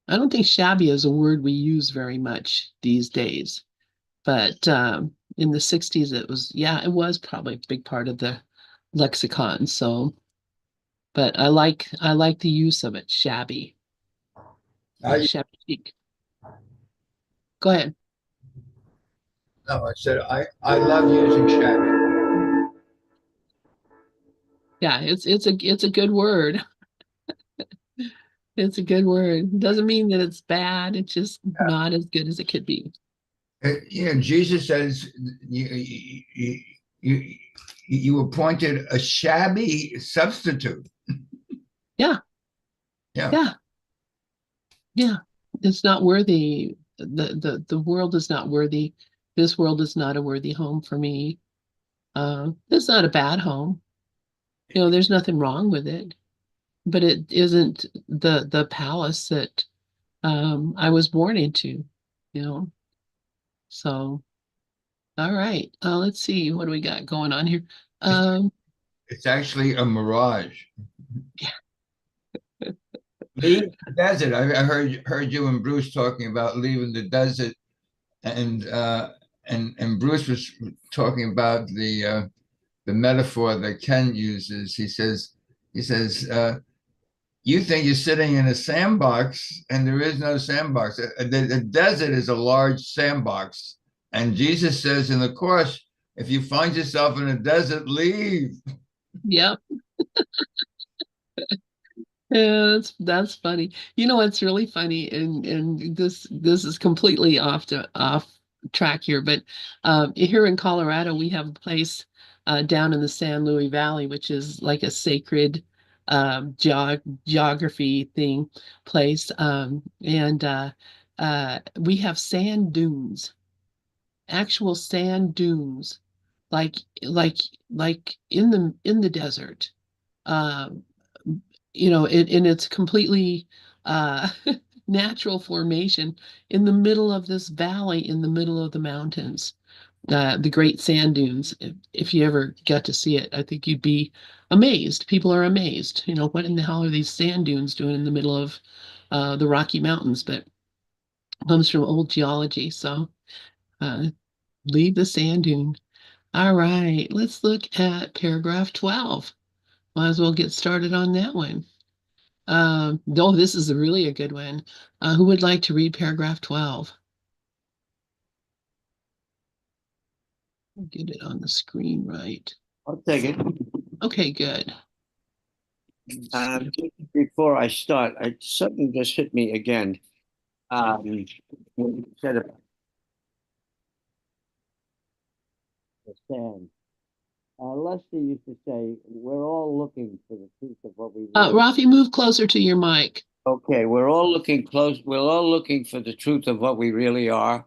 Speaker 1: I don't think shabby is a word we use very much these days, but in the 60s, it was probably a big part of the lexicon. So, but I like the use of it, shabby.
Speaker 3: I,
Speaker 1: Shabby chic. Go ahead.
Speaker 3: no, I said I love using shabby.
Speaker 1: Yeah, it's a good word. It's a good word. Doesn't mean that it's bad. It's just not as good as it could be.
Speaker 3: Jesus says you, you appointed a shabby substitute.
Speaker 1: Yeah,
Speaker 3: Yeah.
Speaker 1: yeah, yeah. It's not worthy. The world is not worthy. This world is not a worthy home for me. It's not a bad home. there's nothing wrong with it, but it isn't the palace that I was born into, you know. So, all right. Let's see, what do we got going on here?
Speaker 3: It's,
Speaker 1: Um,
Speaker 3: it's actually a mirage.
Speaker 1: yeah,
Speaker 3: Leave the desert. I heard you and Bruce talking about leaving the desert, and and Bruce was talking about the metaphor that Ken uses. He says you think you're sitting in a sandbox, and there is no sandbox. The desert is a large sandbox, and Jesus says in the course, if you find yourself in a desert, leave.
Speaker 1: yep. Yeah, that's funny. You know what's really funny, and this is completely off track here, but here in Colorado we have a place down in the San Luis Valley, which is like a sacred geography thing place, and we have sand dunes, actual sand dunes, like like like in the desert. Um, and it's completely uh, natural formation in the middle of this valley, in the middle of the mountains, the Great Sand Dunes. If you ever got to see it, I think you'd be amazed. People are amazed. What in the hell are these sand dunes doing in the middle of the Rocky Mountains? But it comes from old geology. So uh, leave the sand dune. All right, let's look at paragraph 12. Might as well get started on that one. Oh, this is really a good one. Who would like to read paragraph 12? Get it on the screen right.
Speaker 4: I'll take it.
Speaker 1: Okay, good.
Speaker 4: Before I start, something just hit me again. When you said about the sand. Lester used to say, "We're all looking for the truth of what we really."
Speaker 1: Rafi, move closer to your mic.
Speaker 4: Okay, we're all looking close. We're all looking for the truth of what we really are.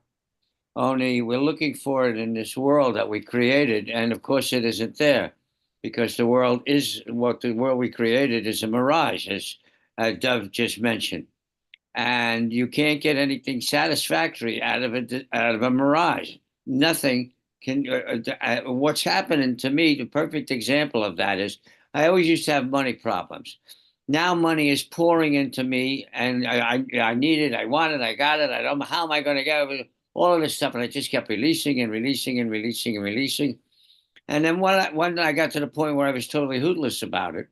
Speaker 4: Only we're looking for it in this world that we created, and of course, it isn't there, because the world we created is a mirage, as Dove just mentioned, and you can't get anything satisfactory out of a mirage. Nothing can. What's happening to me, the perfect example of that is, I always used to have money problems. Now money is pouring into me, and I need it, I want it, I got it. I don't know how am I going to get it. All of this stuff, and I just kept releasing and releasing and releasing and releasing. And then when I got to the point where I was totally hootless about it,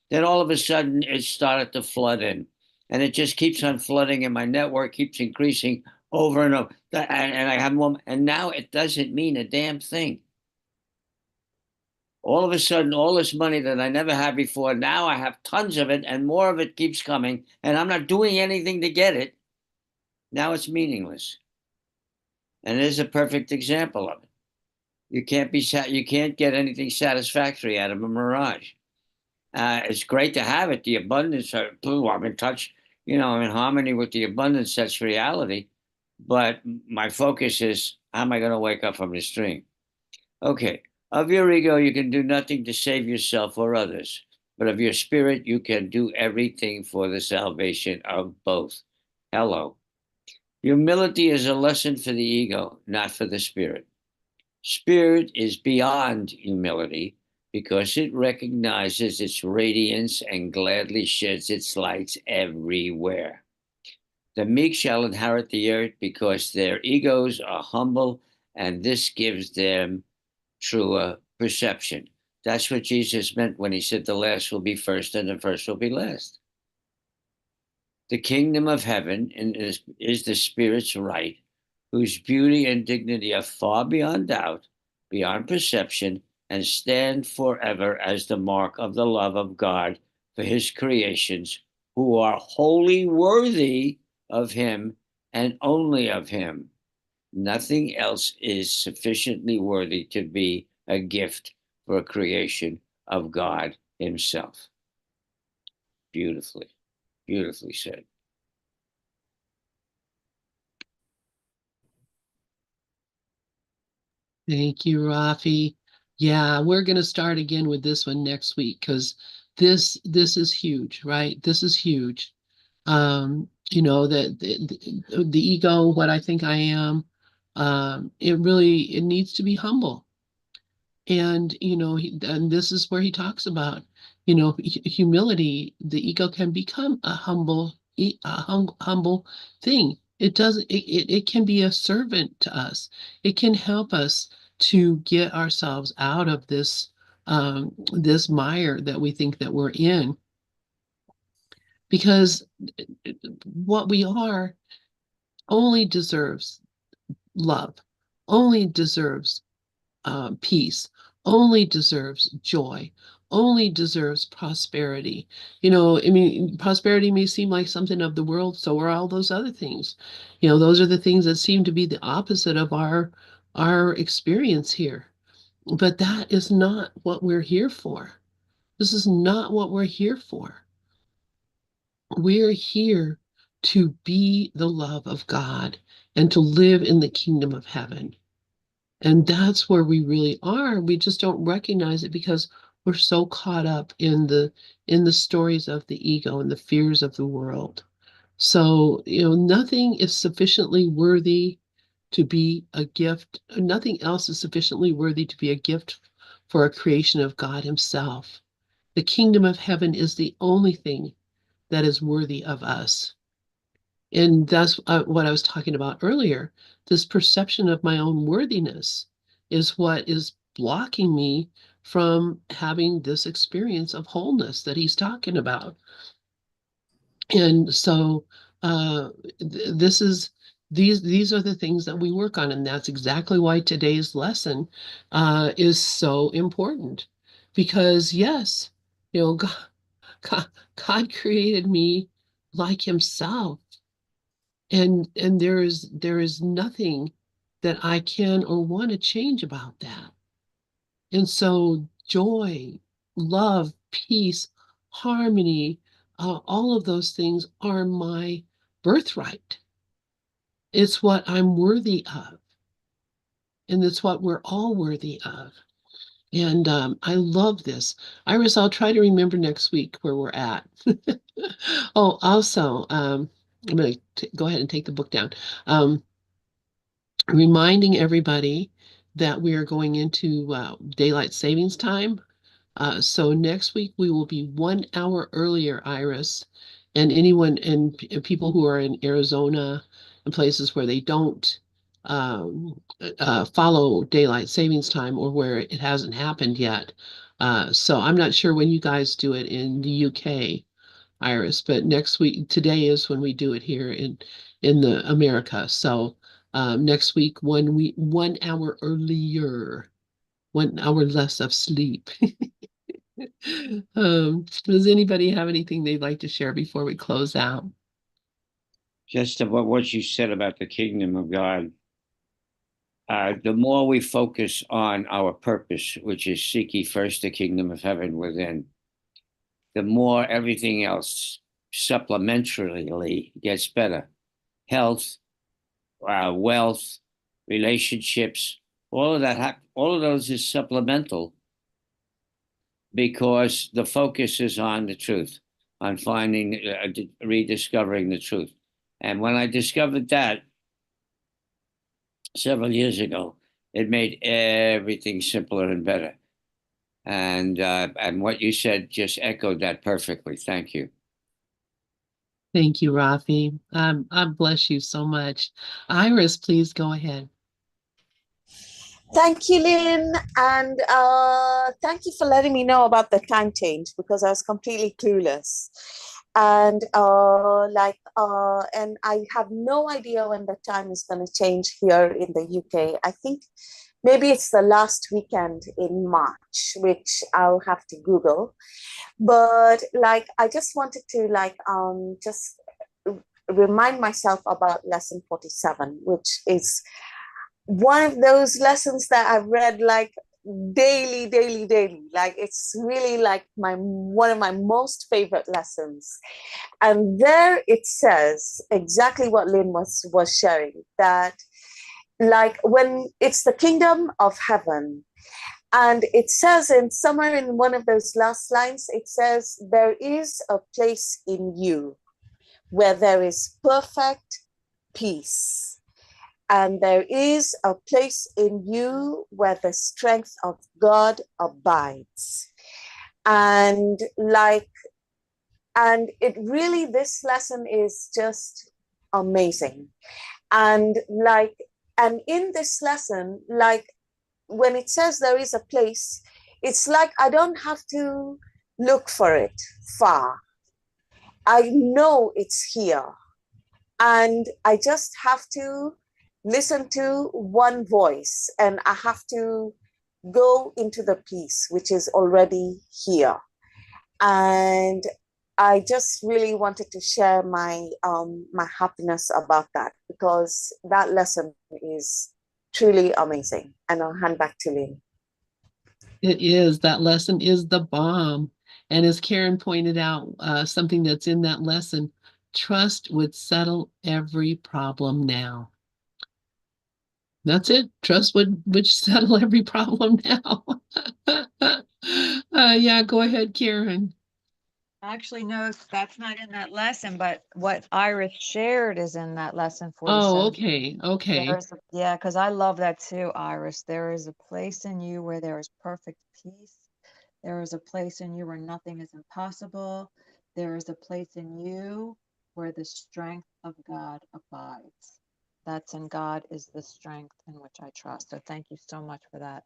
Speaker 4: then all of a sudden it started to flood in, and it just keeps on flooding, and my network keeps increasing over and over. And I have more, and now it doesn't mean a damn thing. All of a sudden, all this money that I never had before, now I have tons of it, and more of it keeps coming, and I'm not doing anything to get it. Now it's meaningless. And there's a perfect example of it. You can't get anything satisfactory out of a mirage. It's great to have it. The abundance, I'm in touch, I'm in harmony with the abundance. That's reality. But my focus is, how am I going to wake up from this dream? Okay. Of your ego, you can do nothing to save yourself or others. But of your spirit, you can do everything for the salvation of both. Hello. Humility is a lesson for the ego, not for the spirit. Spirit is beyond humility because it recognizes its radiance and gladly sheds its lights everywhere. The meek shall inherit the earth because their egos are humble, and this gives them truer perception. That's what Jesus meant when he said the last will be first and the first will be last. The kingdom of heaven is the Spirit's right, whose beauty and dignity are far beyond doubt, beyond perception, and stand forever as the mark of the love of God for his creations, who are wholly worthy of him and only of him. Nothing else is sufficiently worthy to be a gift for a creation of God himself. Beautifully, beautifully said.
Speaker 1: Thank you, Rafi. Yeah, we're going to start again with this one next week because this is huge, right? This is huge. The ego, what I think I am, it needs to be humble. And and this is where he talks about humility. The ego can become a humble thing. It can be a servant to us. It can help us to get ourselves out of this mire that we think that we're in, because what we are only deserves love, only deserves peace, only deserves joy, only deserves prosperity. I mean, prosperity may seem like something of the world, so are all those other things. Those are the things that seem to be the opposite of our experience here. But that is not what we're here for. This is not what we're here for. We're here to be the love of God and to live in the kingdom of heaven. And that's where we really are. We just don't recognize it because we're so caught up in the stories of the ego and the fears of the world. So, nothing is sufficiently worthy to be a gift. Nothing else is sufficiently worthy to be a gift for a creation of God Himself. The kingdom of heaven is the only thing that is worthy of us. And that's what I was talking about earlier. This perception of my own worthiness is what is blocking me from having this experience of wholeness that he's talking about. And so uh, this is these are the things that we work on, and that's exactly why today's lesson is so important. Because yes, God, God created me like Himself, and there is nothing that I can or want to change about that. And so joy, love, peace, harmony, all of those things are my birthright. It's what I'm worthy of, and it's what we're all worthy of. And I love this. Iris, I'll try to remember next week where we're at. Oh, also, I'm going to go ahead and take the book down. Reminding everybody that we are going into daylight savings time. So next week we will be 1 hour earlier, Iris, and anyone and people who are in Arizona and places where they don't follow daylight savings time or where it hasn't happened yet. So I'm not sure when you guys do it in the UK, Iris, but next week, today is when we do it here in the America. So next week, 1 hour earlier, 1 hour less of sleep. Does anybody have anything they'd like to share before we close out?
Speaker 4: Just about what you said about the kingdom of God. The more we focus on our purpose, which is seek ye first the kingdom of heaven within, the more everything else supplementarily gets better. Health, wealth, relationships, all of that, all of those is supplemental because the focus is on the truth, on finding, rediscovering the truth. And when I discovered that several years ago, it made everything simpler and better. And what you said just echoed that perfectly. Thank you.
Speaker 1: Thank you, Rafi. I bless you so much. Iris, please go ahead.
Speaker 2: Thank you, Lynn. And thank you for letting me know about the time change because I was completely clueless. And and I have no idea when the time is going to change here in the UK. I think maybe it's the last weekend in March, which I'll have to Google. But I just wanted to just remind myself about lesson 47, which is one of those lessons that I've read daily, daily, daily. It's really my one of my most favorite lessons. And there it says exactly what Lynn was sharing, that when it's the kingdom of heaven, And it says in somewhere in one of those last lines, it says, there is a place in you where there is perfect peace. And there is a place in you where the strength of God abides. And it really, this lesson is just amazing. And in this lesson, when it says there is a place, it's like I don't have to look for it far. I know it's here. And I just have to listen to one voice, and I have to go into the peace which is already here. And I just really wanted to share my happiness about that, because that lesson is truly amazing. And I'll hand back to Lynn.
Speaker 1: It is. That lesson is the bomb. And as Karen pointed out, something that's in that lesson, trust would settle every problem now. That's it. Trust would settle every problem now. Yeah, go ahead, Karen.
Speaker 5: Actually, no, that's not in that lesson, but what Iris shared is in that lesson
Speaker 1: Oh,
Speaker 5: 47.
Speaker 1: okay. Okay.
Speaker 5: Yeah, because I love that too, Iris. There is a place in you where there is perfect peace. There is a place in you where nothing is impossible. There is a place in you where the strength of God abides. That's in God is the strength in which I trust. So thank you so much for that.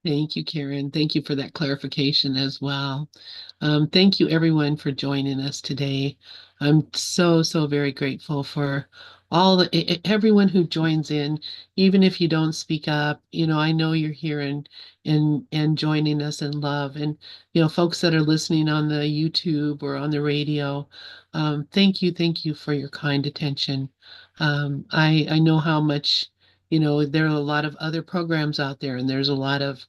Speaker 1: Thank you, Karen. Thank you for that clarification as well. Thank you, everyone, for joining us today. I'm so very grateful for everyone who joins in, even if you don't speak up. I know you're here and joining us in love, and folks that are listening on the YouTube or on the radio. Thank you for your kind attention. I know how much. There are a lot of other programs out there, and there's a lot of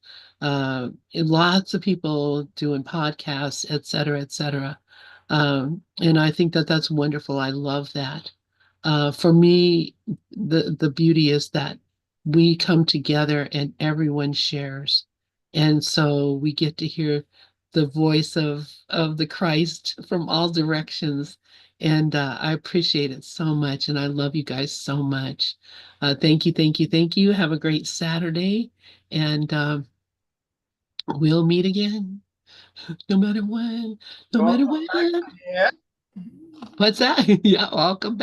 Speaker 1: lots of people doing podcasts, et cetera, et cetera. And I think that that's wonderful. I love that. For me, the beauty is that we come together and everyone shares, and so we get to hear the voice of the Christ from all directions. And I appreciate it so much, and I love you guys so much. Thank you, thank you, thank you. Have a great Saturday, and we'll meet again, no matter when, no matter
Speaker 3: Welcome back
Speaker 1: when.
Speaker 3: again.
Speaker 1: What's that? Yeah, I'll come back.